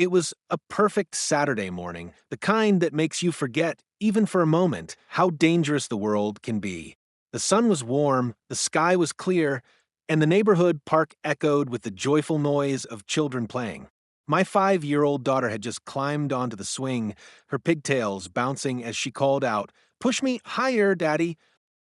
It was a perfect Saturday morning, the kind that makes you forget, even for a moment, how dangerous the world can be. The sun was warm, the sky was clear, and the neighborhood park echoed with the joyful noise of children playing. My 5-year-old daughter had just climbed onto the swing, her pigtails bouncing as she called out, "Push me higher, Daddy."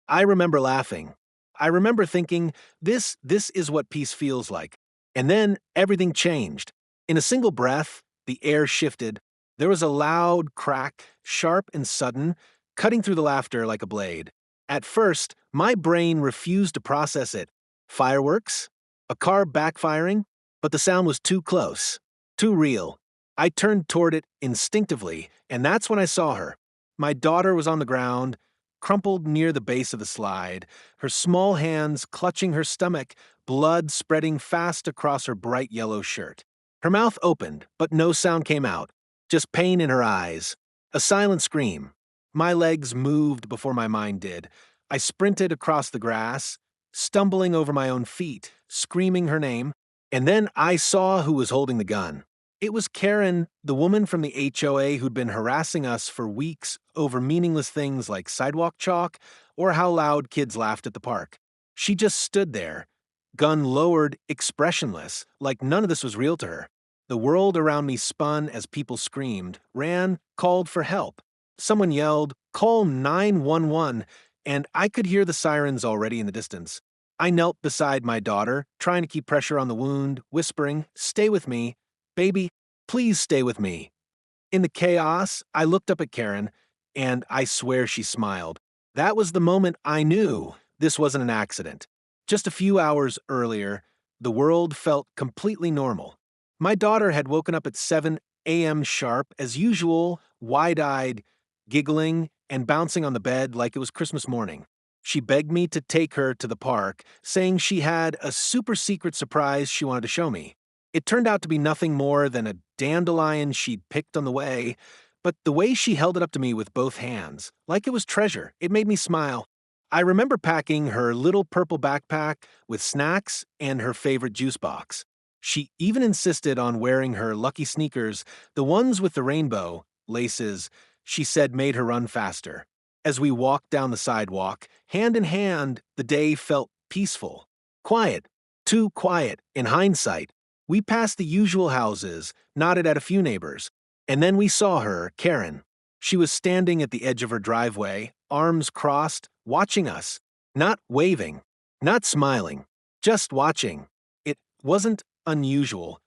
I remember laughing. I remember thinking, this is what peace feels like. And then everything changed. In a single breath, the air shifted. There was a loud crack, sharp and sudden, cutting through the laughter like a blade. At first, my brain refused to process it. Fireworks? A car backfiring? But the sound was too close, too real. I turned toward it instinctively, and that's when I saw her. My daughter was on the ground, crumpled near the base of the slide, her small hands clutching her stomach, blood spreading fast across her bright yellow shirt. Her mouth opened, but no sound came out, just pain in her eyes. A silent scream. My legs moved before my mind did. I sprinted across the grass, stumbling over my own feet, screaming her name, and then I saw who was holding the gun. It was Karen, the woman from the HOA who'd been harassing us for weeks over meaningless things like sidewalk chalk or how loud kids laughed at the park. She just stood there, gun lowered, expressionless, like none of this was real to her. The world around me spun as people screamed, ran, called for help. Someone yelled, "Call 911," and I could hear the sirens already in the distance. I knelt beside my daughter, trying to keep pressure on the wound, whispering, "Stay with me. Baby, please stay with me." In the chaos, I looked up at Karen, and I swear she smiled. That was the moment I knew this wasn't an accident. Just a few hours earlier, the world felt completely normal. My daughter had woken up at 7 a.m. sharp, as usual, wide-eyed, giggling, and bouncing on the bed like it was Christmas morning. She begged me to take her to the park, saying she had a super secret surprise she wanted to show me. It turned out to be nothing more than a dandelion she'd picked on the way, but the way she held it up to me with both hands, like it was treasure, it made me smile. I remember packing her little purple backpack with snacks and her favorite juice box. She even insisted on wearing her lucky sneakers, the ones with the rainbow laces she said made her run faster. As we walked down the sidewalk, hand in hand, the day felt peaceful. Quiet. Too quiet, in hindsight. We passed the usual houses, nodded at a few neighbors, and then we saw her, Karen. She was standing at the edge of her driveway, arms crossed, watching us. Not waving, not smiling, just watching. It wasn't unusual.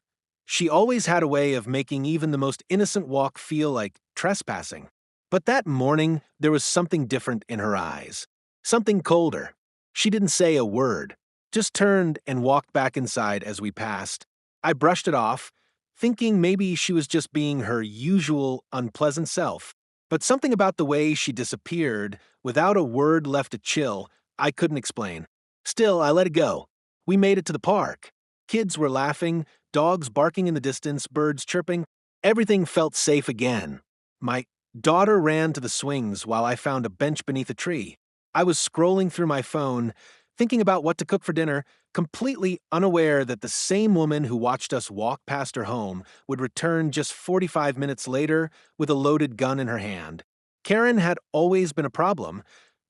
She always had a way of making even the most innocent walk feel like trespassing. But that morning, there was something different in her eyes. Something colder. She didn't say a word, just turned and walked back inside as we passed. I brushed it off, thinking maybe she was just being her usual unpleasant self. But something about the way she disappeared, without a word left to chill, I couldn't explain. Still, I let it go. We made it to the park. Kids were laughing, dogs barking in the distance, birds chirping. Everything felt safe again. My daughter ran to the swings while I found a bench beneath a tree. I was scrolling through my phone, thinking about what to cook for dinner, completely unaware that the same woman who watched us walk past her home would return just 45 minutes later with a loaded gun in her hand. Karen had always been a problem,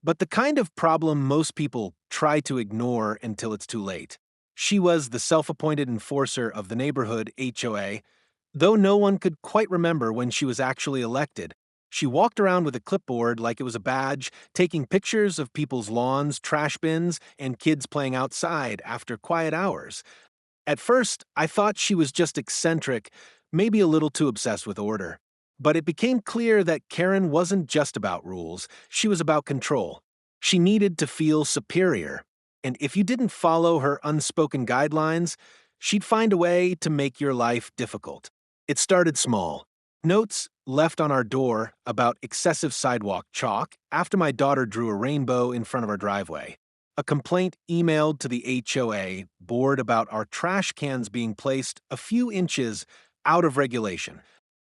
but the kind of problem most people try to ignore until it's too late. She was the self-appointed enforcer of the neighborhood HOA, though no one could quite remember when she was actually elected. She walked around with a clipboard like it was a badge, taking pictures of people's lawns, trash bins, and kids playing outside after quiet hours. At first, I thought she was just eccentric, maybe a little too obsessed with order. But it became clear that Karen wasn't just about rules, she was about control. She needed to feel superior. And if you didn't follow her unspoken guidelines, she'd find a way to make your life difficult. It started small. Notes left on our door about excessive sidewalk chalk after my daughter drew a rainbow in front of our driveway. A complaint emailed to the HOA board about our trash cans being placed a few inches out of regulation.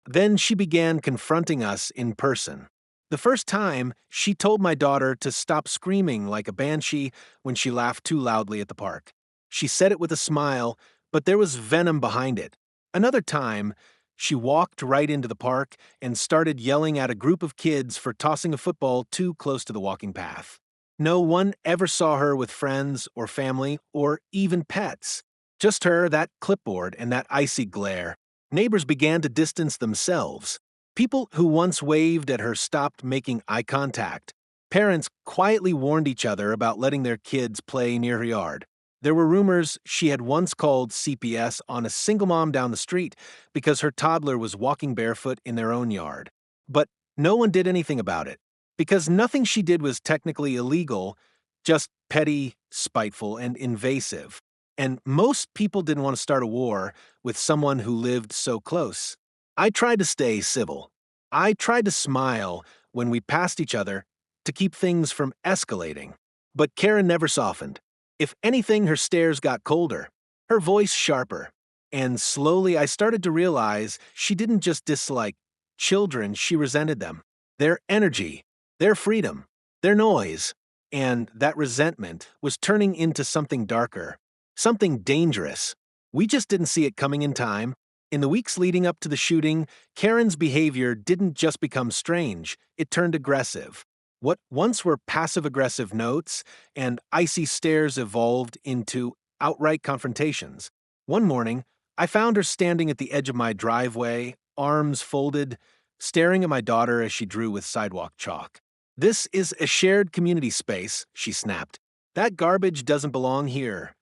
Then she began confronting us in person. The first time, she told my daughter to stop screaming like a banshee when she laughed too loudly at the park. She said it with a smile, but there was venom behind it. Another time, She walked right into the park and started yelling at a group of kids for tossing a football too close to the walking path. No one ever saw her with friends or family or even pets. Just her, that clipboard, and that icy glare. Neighbors began to distance themselves. People who once waved at her stopped making eye contact. Parents quietly warned each other about letting their kids play near her yard. There were rumors she had once called CPS on a single mom down the street because her toddler was walking barefoot in their own yard. But no one did anything about it, because nothing she did was technically illegal, just petty, spiteful, and invasive. And most people didn't want to start a war with someone who lived so close. I tried to stay civil. I tried to smile when we passed each other to keep things from escalating. But Karen never softened. If anything, her stares got colder, her voice sharper. And slowly I started to realize she didn't just dislike children, she resented them. Their energy, their freedom, their noise. And that resentment was turning into something darker, something dangerous. We just didn't see it coming in time. In the weeks leading up to the shooting, Karen's behavior didn't just become strange, it turned aggressive. What once were passive-aggressive notes and icy stares evolved into outright confrontations. One morning, I found her standing at the edge of my driveway, arms folded, staring at my daughter as she drew with sidewalk chalk. "This is a shared community space," she snapped. "That garbage doesn't belong here."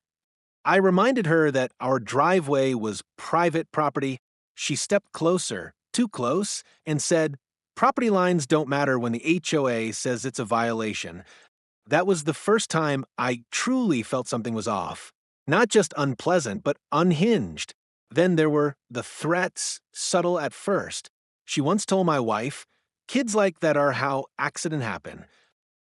I reminded her that our driveway was private property. She stepped closer, too close, and said, "Property lines don't matter when the HOA says it's a violation." That was the first time I truly felt something was off. Not just unpleasant, but unhinged. Then there were the threats, subtle at first. She once told my wife, "Kids like that are how accidents happen."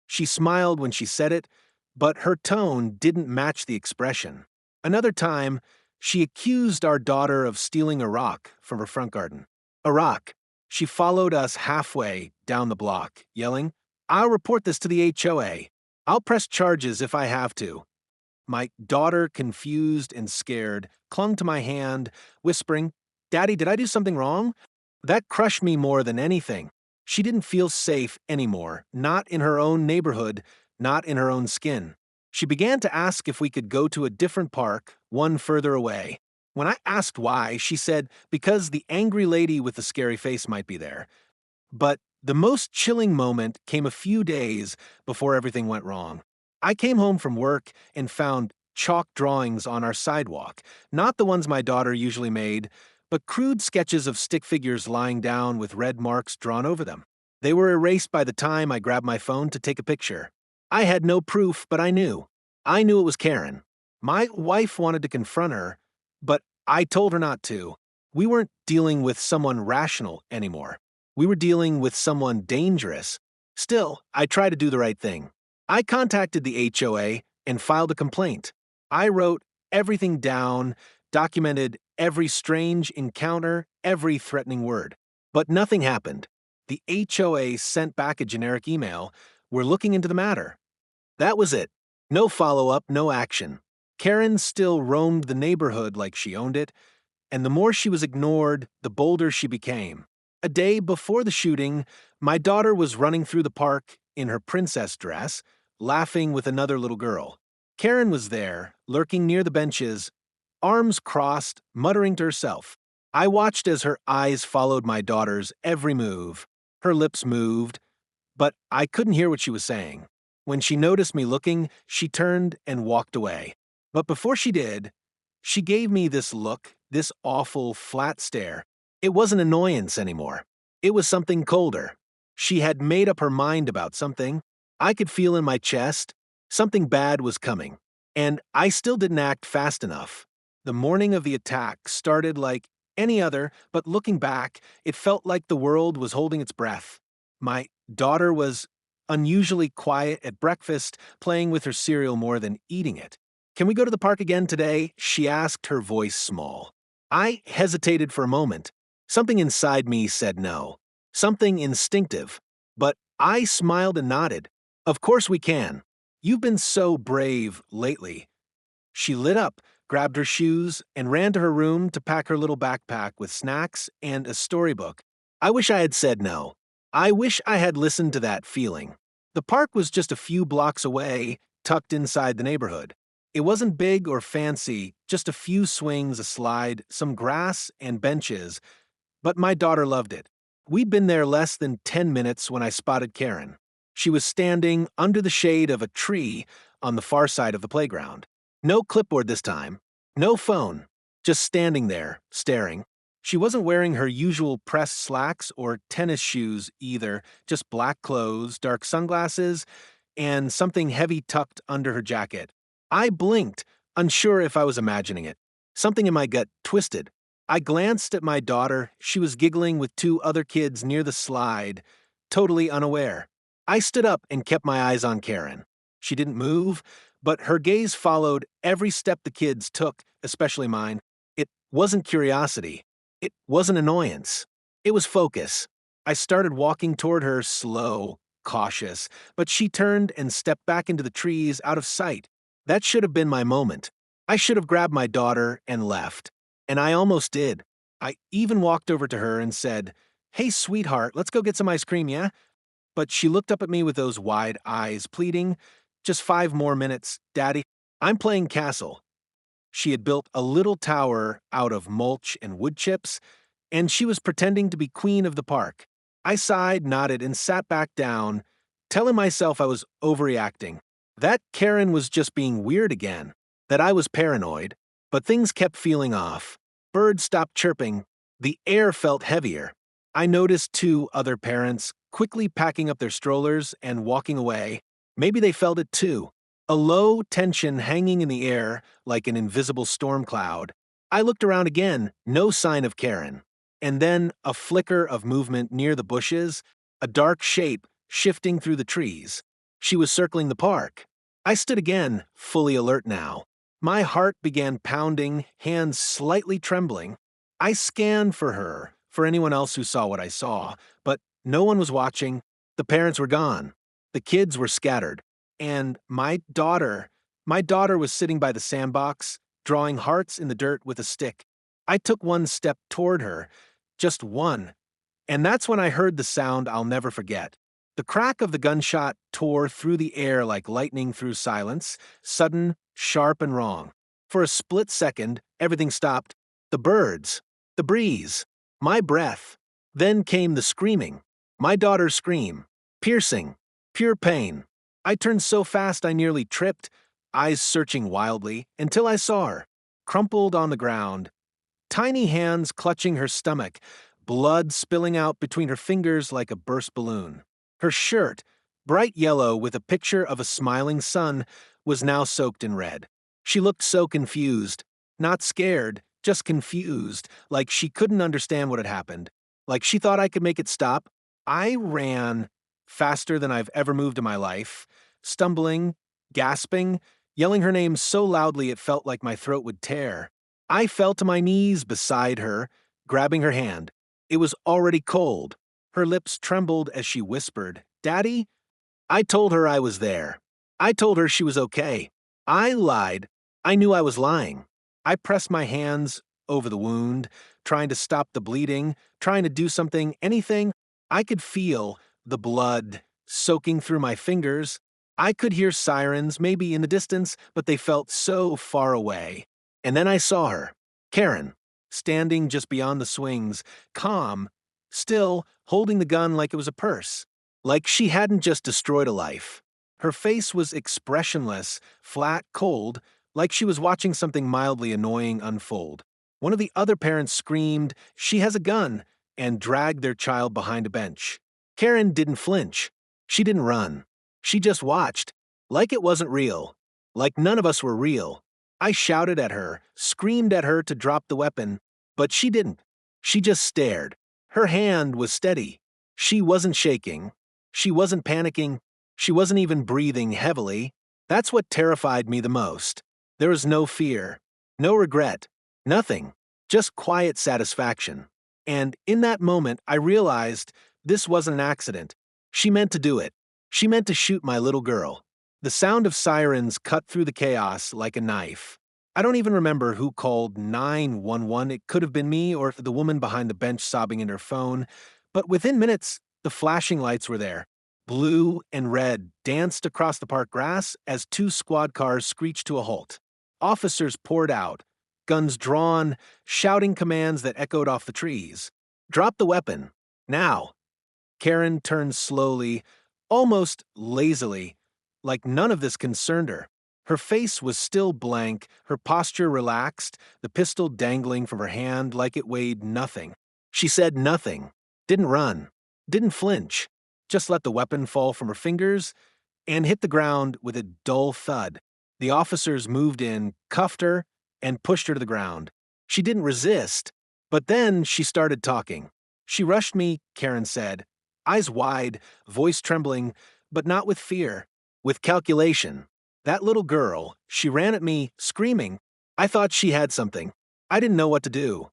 She smiled when she said it, but her tone didn't match the expression. Another time, she accused our daughter of stealing a rock from her front garden. A rock. She followed us halfway down the block, yelling, "I'll report this to the HOA. I'll press charges if I have to." My daughter, confused and scared, clung to my hand, whispering, "Daddy, did I do something wrong?" That crushed me more than anything. She didn't feel safe anymore, not in her own neighborhood, not in her own skin. She began to ask if we could go to a different park, one further away. When I asked why, she said because the angry lady with the scary face might be there. But the most chilling moment came a few days before everything went wrong. I came home from work and found chalk drawings on our sidewalk, not the ones my daughter usually made, but crude sketches of stick figures lying down with red marks drawn over them. They were erased by the time I grabbed my phone to take a picture. I had no proof, but I knew. I knew it was Karen. My wife wanted to confront her, but I told her not to. We weren't dealing with someone rational anymore. We were dealing with someone dangerous. Still, I tried to do the right thing. I contacted the HOA and filed a complaint. I wrote everything down, documented every strange encounter, every threatening word. But nothing happened. The HOA sent back a generic email, "We're looking into the matter." That was it. No follow-up, no action. Karen still roamed the neighborhood like she owned it, and the more she was ignored, the bolder she became. A day before the shooting, my daughter was running through the park in her princess dress, laughing with another little girl. Karen was there, lurking near the benches, arms crossed, muttering to herself. I watched as her eyes followed my daughter's every move. Her lips moved, but I couldn't hear what she was saying. When she noticed me looking, she turned and walked away. But before she did, she gave me this look, this awful, flat stare. It wasn't annoyance anymore. It was something colder. She had made up her mind about something. I could feel in my chest. Something bad was coming. And I still didn't act fast enough. The morning of the attack started like any other, but looking back, it felt like the world was holding its breath. My daughter was unusually quiet at breakfast, playing with her cereal more than eating it. "Can we go to the park again today?" she asked, her voice small. I hesitated for a moment. Something inside me said no. Something instinctive. But I smiled and nodded. "Of course we can. You've been so brave lately." She lit up, grabbed her shoes, and ran to her room to pack her little backpack with snacks and a storybook. I wish I had said no. I wish I had listened to that feeling. The park was just a few blocks away, tucked inside the neighborhood. It wasn't big or fancy, just a few swings, a slide, some grass, and benches, but my daughter loved it. We'd been there less than 10 minutes when I spotted Karen. She was standing under the shade of a tree on the far side of the playground. No clipboard this time, no phone, just standing there, staring. She wasn't wearing her usual pressed slacks or tennis shoes either, just black clothes, dark sunglasses, and something heavy tucked under her jacket. I blinked, unsure if I was imagining it. Something in my gut twisted. I glanced at my daughter. She was giggling with two other kids near the slide, totally unaware. I stood up and kept my eyes on Karen. She didn't move, but her gaze followed every step the kids took, especially mine. It wasn't curiosity. It wasn't annoyance. It was focus. I started walking toward her, slow, cautious, but she turned and stepped back into the trees out of sight. That should have been my moment. I should have grabbed my daughter and left. And I almost did. I even walked over to her and said, "Hey, sweetheart, let's go get some ice cream, yeah?" But she looked up at me with those wide eyes, pleading, "Just 5 more minutes, Daddy. I'm playing castle." She had built a little tower out of mulch and wood chips, and she was pretending to be queen of the park. I sighed, nodded, and sat back down, telling myself I was overreacting. That Karen was just being weird again, that I was paranoid, but things kept feeling off. Birds stopped chirping. The air felt heavier. I noticed two other parents quickly packing up their strollers and walking away. Maybe they felt it too. A low tension hanging in the air like an invisible storm cloud. I looked around again, no sign of Karen. And then a flicker of movement near the bushes, a dark shape shifting through the trees. She was circling the park. I stood again, fully alert now. My heart began pounding, hands slightly trembling. I scanned for her, for anyone else who saw what I saw, but no one was watching. The parents were gone. The kids were scattered. And my daughter was sitting by the sandbox, drawing hearts in the dirt with a stick. I took one step toward her, just one, and that's when I heard the sound I'll never forget. The crack of the gunshot tore through the air like lightning through silence, sudden, sharp, and wrong. For a split second, everything stopped. The birds, the breeze, my breath. Then came the screaming. My daughter's scream. Piercing. Pure pain. I turned so fast I nearly tripped, eyes searching wildly, until I saw her, crumpled on the ground. Tiny hands clutching her stomach, blood spilling out between her fingers like a burst balloon. Her shirt, bright yellow with a picture of a smiling sun, was now soaked in red. She looked so confused, not scared, just confused, like she couldn't understand what had happened, like she thought I could make it stop. I ran faster than I've ever moved in my life, stumbling, gasping, yelling her name so loudly it felt like my throat would tear. I fell to my knees beside her, grabbing her hand. It was already cold. Her lips trembled as she whispered, "Daddy?" I told her I was there. I told her she was okay. I lied. I knew I was lying. I pressed my hands over the wound, trying to stop the bleeding, trying to do something, anything. I could feel the blood soaking through my fingers. I could hear sirens, maybe in the distance, but they felt so far away. And then I saw her, Karen, standing just beyond the swings, calm, still holding the gun like it was a purse, like she hadn't just destroyed a life. Her face was expressionless, flat, cold, like she was watching something mildly annoying unfold. One of the other parents screamed, "She has a gun," and dragged their child behind a bench. Karen didn't flinch. She didn't run. She just watched, like it wasn't real, like none of us were real. I shouted at her, screamed at her to drop the weapon, but she didn't. She just stared. Her hand was steady. She wasn't shaking. She wasn't panicking. She wasn't even breathing heavily. That's what terrified me the most. There was no fear, no regret, nothing, just quiet satisfaction. And in that moment, I realized this wasn't an accident. She meant to do it. She meant to shoot my little girl. The sound of sirens cut through the chaos like a knife. I don't even remember who called 911. It could have been me or the woman behind the bench sobbing in her phone. But within minutes, the flashing lights were there. Blue and red danced across the park grass as two squad cars screeched to a halt. Officers poured out, guns drawn, shouting commands that echoed off the trees. Drop the weapon. Now. Karen turned slowly, almost lazily, like none of this concerned her. Her face was still blank, her posture relaxed, the pistol dangling from her hand like it weighed nothing. She said nothing, didn't run, didn't flinch, just let the weapon fall from her fingers and hit the ground with a dull thud. The officers moved in, cuffed her, and pushed her to the ground. She didn't resist, but then she started talking. She rushed me, Karen said, eyes wide, voice trembling, but not with fear, with calculation. That little girl, she ran at me, screaming. I thought she had something. I didn't know what to do.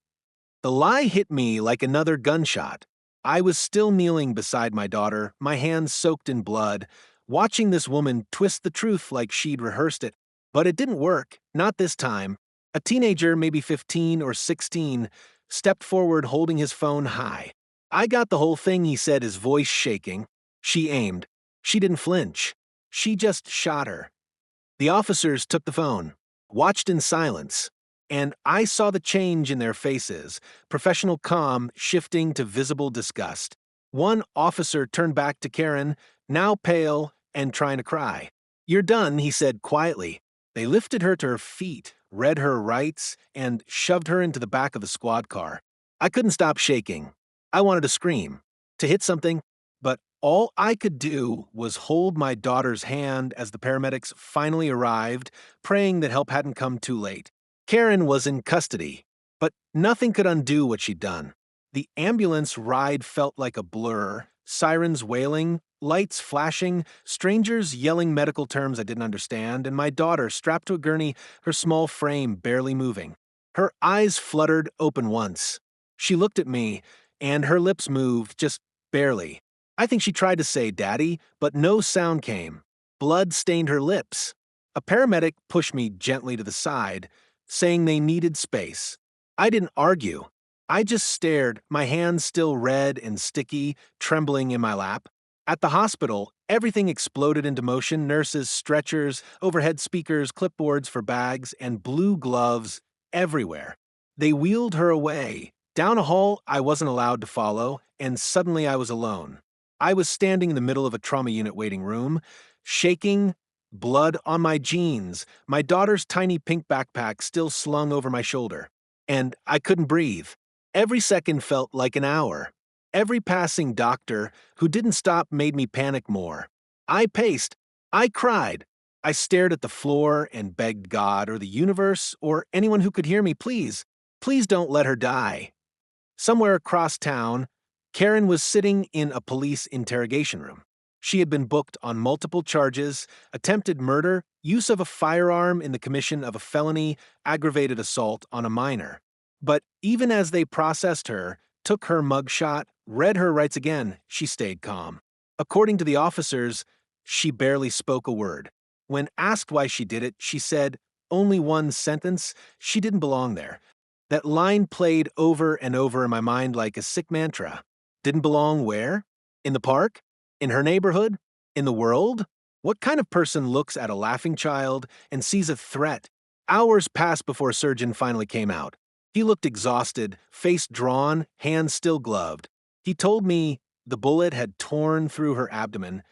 The lie hit me like another gunshot. I was still kneeling beside my daughter, my hands soaked in blood, watching this woman twist the truth like she'd rehearsed it. But it didn't work, not this time. A teenager, maybe 15 or 16, stepped forward holding his phone high. I got the whole thing, he said, his voice shaking. She aimed. She didn't flinch. She just shot her. The officers took the phone, watched in silence, and I saw the change in their faces, professional calm shifting to visible disgust. One officer turned back to Karen, now pale and trying to cry. You're done, he said quietly. They lifted her to her feet, read her rights, and shoved her into the back of the squad car. I couldn't stop shaking. I wanted to scream, to hit something, but all I could do was hold my daughter's hand as the paramedics finally arrived, praying that help hadn't come too late. Karen was in custody, but nothing could undo what she'd done. The ambulance ride felt like a blur, sirens wailing, lights flashing, strangers yelling medical terms I didn't understand, and my daughter strapped to a gurney, her small frame barely moving. Her eyes fluttered open once. She looked at me, and her lips moved, just barely. I think she tried to say "Daddy," but no sound came. Blood stained her lips. A paramedic pushed me gently to the side, saying they needed space. I didn't argue. I just stared, my hands still red and sticky, trembling in my lap. At the hospital, everything exploded into motion: nurses, stretchers, overhead speakers, clipboards for bags, and blue gloves everywhere. They wheeled her away. Down a hall I wasn't allowed to follow, and suddenly I was alone. I was standing in the middle of a trauma unit waiting room, shaking, blood on my jeans, my daughter's tiny pink backpack still slung over my shoulder. And I couldn't breathe. Every second felt like an hour. Every passing doctor who didn't stop made me panic more. I paced. I cried. I stared at the floor and begged God or the universe or anyone who could hear me, please, please don't let her die. Somewhere across town, Karen was sitting in a police interrogation room. She had been booked on multiple charges: attempted murder, use of a firearm in the commission of a felony, aggravated assault on a minor. But even as they processed her, took her mugshot, read her rights again, she stayed calm. According to the officers, she barely spoke a word. When asked why she did it, she said only one sentence: she didn't belong there. That line played over and over in my mind like a sick mantra. Didn't belong where? In the park? In her neighborhood? In the world? What kind of person looks at a laughing child and sees a threat? Hours passed before a surgeon finally came out. He looked exhausted, face drawn, hands still gloved. He told me the bullet had torn through her abdomen,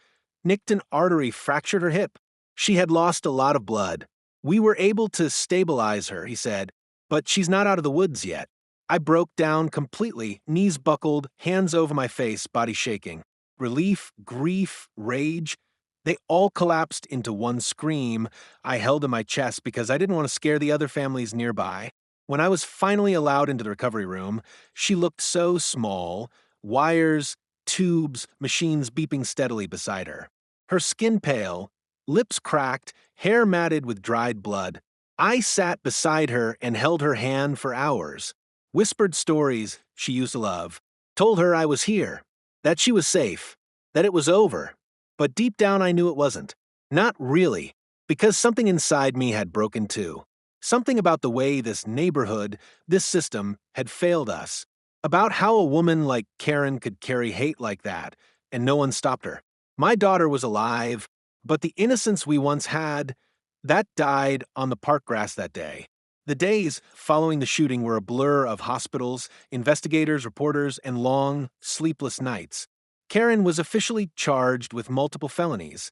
nicked an artery, fractured her hip. She had lost a lot of blood. We were able to stabilize her, he said, but she's not out of the woods yet. I broke down completely, knees buckled, hands over my face, body shaking. Relief, grief, rage, they all collapsed into one scream I held in my chest because I didn't want to scare the other families nearby. When I was finally allowed into the recovery room, she looked so small, wires, tubes, machines beeping steadily beside her. Her skin pale, lips cracked, hair matted with dried blood. I sat beside her and held her hand for hours. Whispered stories she used to love. Told her I was here, that she was safe, that it was over. But deep down I knew it wasn't. Not really, because something inside me had broken too. Something about the way this neighborhood, this system, had failed us. About how a woman like Karen could carry hate like that, and no one stopped her. My daughter was alive, but the innocence we once had, that died on the park grass that day. The days following the shooting were a blur of hospitals, investigators, reporters, and long, sleepless nights. Karen was officially charged with multiple felonies: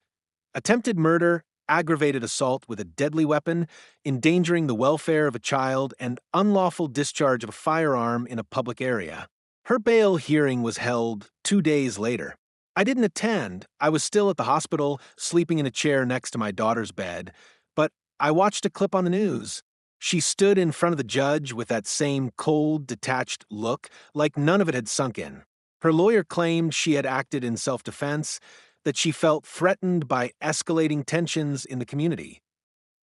attempted murder, aggravated assault with a deadly weapon, endangering the welfare of a child, and unlawful discharge of a firearm in a public area. Her bail hearing was held 2 days later. I didn't attend. I was still at the hospital, sleeping in a chair next to my daughter's bed, but I watched a clip on the news. She stood in front of the judge with that same cold, detached look, like none of it had sunk in. Her lawyer claimed she had acted in self-defense, that she felt threatened by escalating tensions in the community.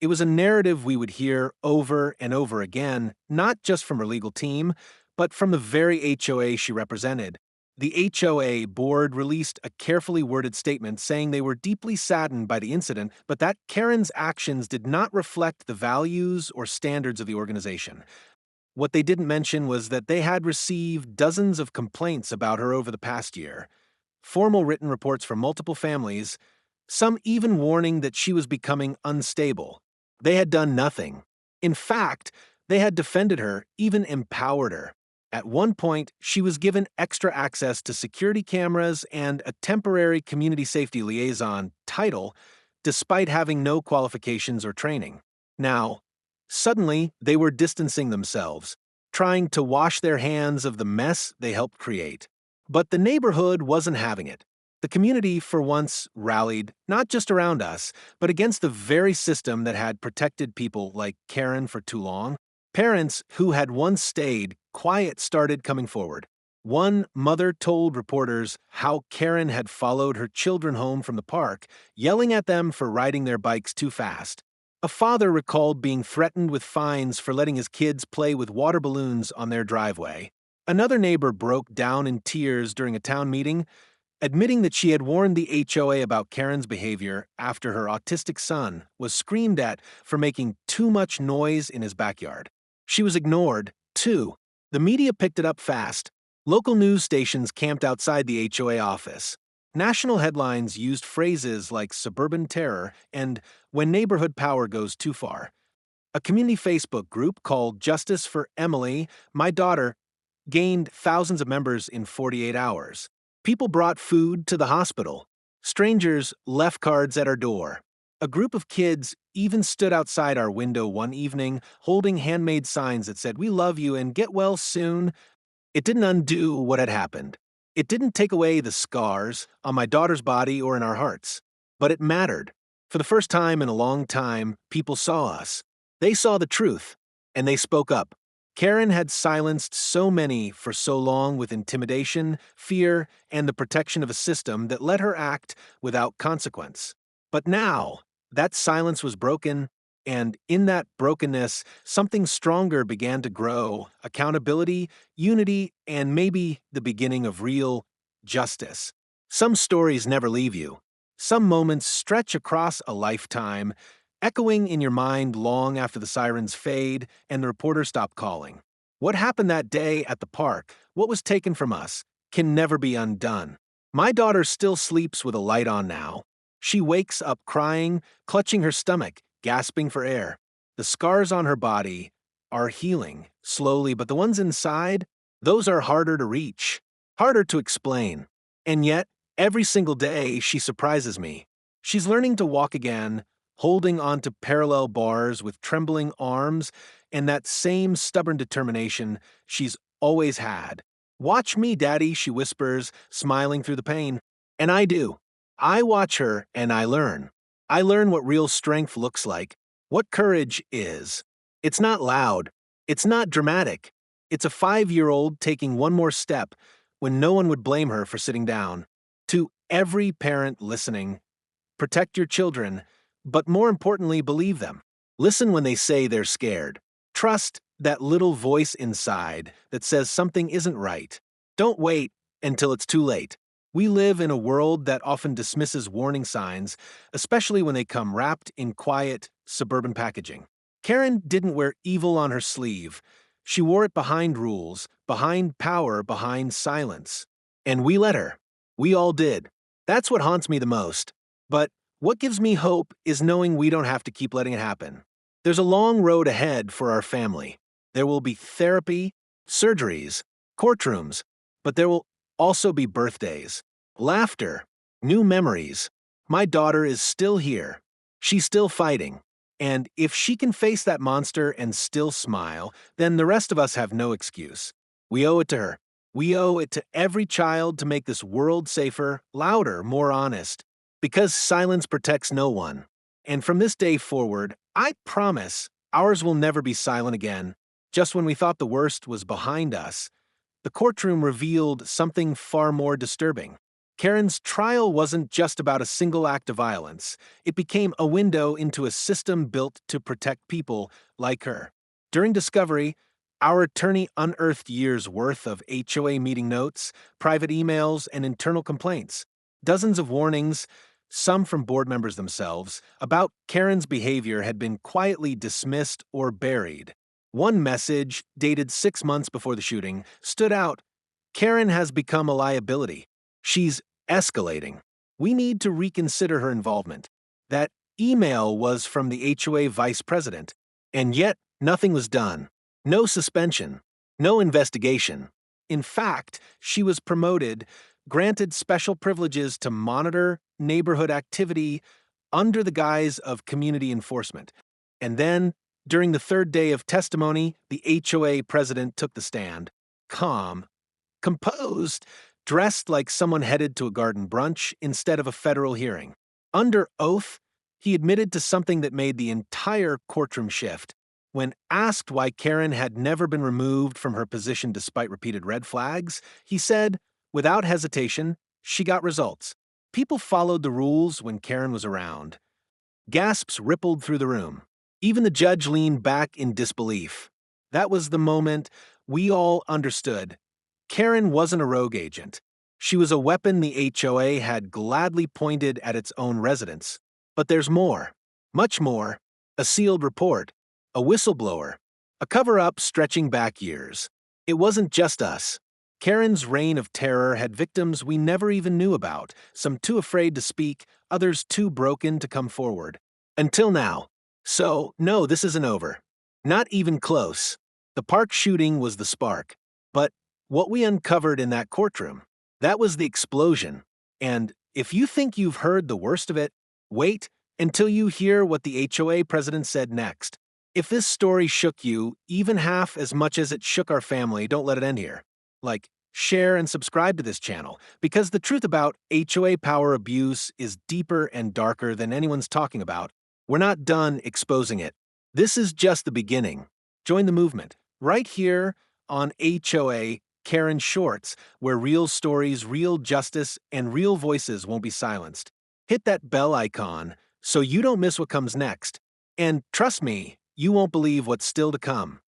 It was a narrative we would hear over and over again, not just from her legal team, but from the very HOA she represented. The HOA board released a carefully worded statement saying they were deeply saddened by the incident, but that Karen's actions did not reflect the values or standards of the organization. What they didn't mention was that they had received dozens of complaints about her over the past year. Formal written reports from multiple families, some even warning that she was becoming unstable. They had done nothing. In fact, they had defended her, even empowered her. At one point, she was given extra access to security cameras and a temporary community safety liaison title, despite having no qualifications or training. Now, suddenly, they were distancing themselves, trying to wash their hands of the mess they helped create. But the neighborhood wasn't having it. The community, for once, rallied, not just around us, but against the very system that had protected people like Karen for too long. Parents who had once stayed quiet started coming forward. One mother told reporters how Karen had followed her children home from the park, yelling at them for riding their bikes too fast. A father recalled being threatened with fines for letting his kids play with water balloons on their driveway. Another neighbor broke down in tears during a town meeting, admitting that she had warned the HOA about Karen's behavior after her autistic son was screamed at for making too much noise in his backyard. She was ignored, too. The media picked it up fast. Local news stations camped outside the HOA office. National headlines used phrases like suburban terror and when neighborhood power goes too far. A community Facebook group called Justice for Emily, my daughter, gained thousands of members in 48 hours. People brought food to the hospital. Strangers left cards at our door. A group of kids even stood outside our window one evening holding handmade signs that said, "We love you and get well soon." It didn't undo what had happened. It didn't take away the scars on my daughter's body or in our hearts. But it mattered. For the first time in a long time, people saw us. They saw the truth, and they spoke up. Karen had silenced so many for so long with intimidation, fear, and the protection of a system that let her act without consequence. But now, that silence was broken, and in that brokenness, something stronger began to grow: accountability, unity, and maybe the beginning of real justice. Some stories never leave you. Some moments stretch across a lifetime, echoing in your mind long after the sirens fade and the reporters stop calling. What happened that day at the park, what was taken from us, can never be undone. My daughter still sleeps with a light on now. She wakes up crying, clutching her stomach, gasping for air. The scars on her body are healing, slowly, but the ones inside, those are harder to reach, harder to explain. And yet, every single day, she surprises me. She's learning to walk again, holding onto parallel bars with trembling arms and that same stubborn determination she's always had. "Watch me, Daddy," she whispers, smiling through the pain. And I do. I watch her and I learn. I learn what real strength looks like, what courage is. It's not loud. It's not dramatic. It's a 5-year-old taking one more step when no one would blame her for sitting down. To every parent listening, protect your children, but more importantly, believe them. Listen when they say they're scared. Trust that little voice inside that says something isn't right. Don't wait until it's too late. We live in a world that often dismisses warning signs, especially when they come wrapped in quiet, suburban packaging. Karen didn't wear evil on her sleeve. She wore it behind rules, behind power, behind silence. And we let her. We all did. That's what haunts me the most. But what gives me hope is knowing we don't have to keep letting it happen. There's a long road ahead for our family. There will be therapy, surgeries, courtrooms, but there will also be birthdays, laughter, new memories. My daughter is still here. She's still fighting. And if she can face that monster and still smile, then the rest of us have no excuse. We owe it to her. We owe it to every child to make this world safer, louder, more honest. Because silence protects no one. And from this day forward, I promise ours will never be silent again. Just when we thought the worst was behind us, the courtroom revealed something far more disturbing. Karen's trial wasn't just about a single act of violence. It became a window into a system built to protect people like her. During discovery, our attorney unearthed years' worth of HOA meeting notes, private emails, and internal complaints. Dozens of warnings, some from board members themselves, about Karen's behavior had been quietly dismissed or buried. One message, dated 6 months before the shooting, stood out. Karen has become a liability. She's escalating. We need to reconsider her involvement. That email was from the HOA vice president, and yet nothing was done. No suspension. No investigation. In fact, she was promoted, granted special privileges to monitor neighborhood activity under the guise of community enforcement. And then, during the third day of testimony, the HOA president took the stand. Calm, composed, dressed like someone headed to a garden brunch instead of a federal hearing. Under oath, he admitted to something that made the entire courtroom shift. When asked why Karen had never been removed from her position despite repeated red flags, he said, without hesitation, she got results. People followed the rules when Karen was around. Gasps rippled through the room. Even the judge leaned back in disbelief. That was the moment we all understood. Karen wasn't a rogue agent. She was a weapon the HOA had gladly pointed at its own residents. But there's more. Much more. A sealed report. A whistleblower. A cover-up stretching back years. It wasn't just us. Karen's reign of terror had victims we never even knew about, some too afraid to speak, others too broken to come forward. Until now. So, no, this isn't over. Not even close. The park shooting was the spark. But what we uncovered in that courtroom, that was the explosion. And if you think you've heard the worst of it, wait until you hear what the HOA president said next. If this story shook you even half as much as it shook our family, don't let it end here. Like, share and subscribe to this channel, because the truth about HOA power abuse is deeper and darker than anyone's talking about. We're not done exposing it. This is just the beginning. Join the movement, right here on HOA Karen Shorts, where real stories, real justice, and real voices won't be silenced. Hit that bell icon so you don't miss what comes next. And trust me, you won't believe what's still to come.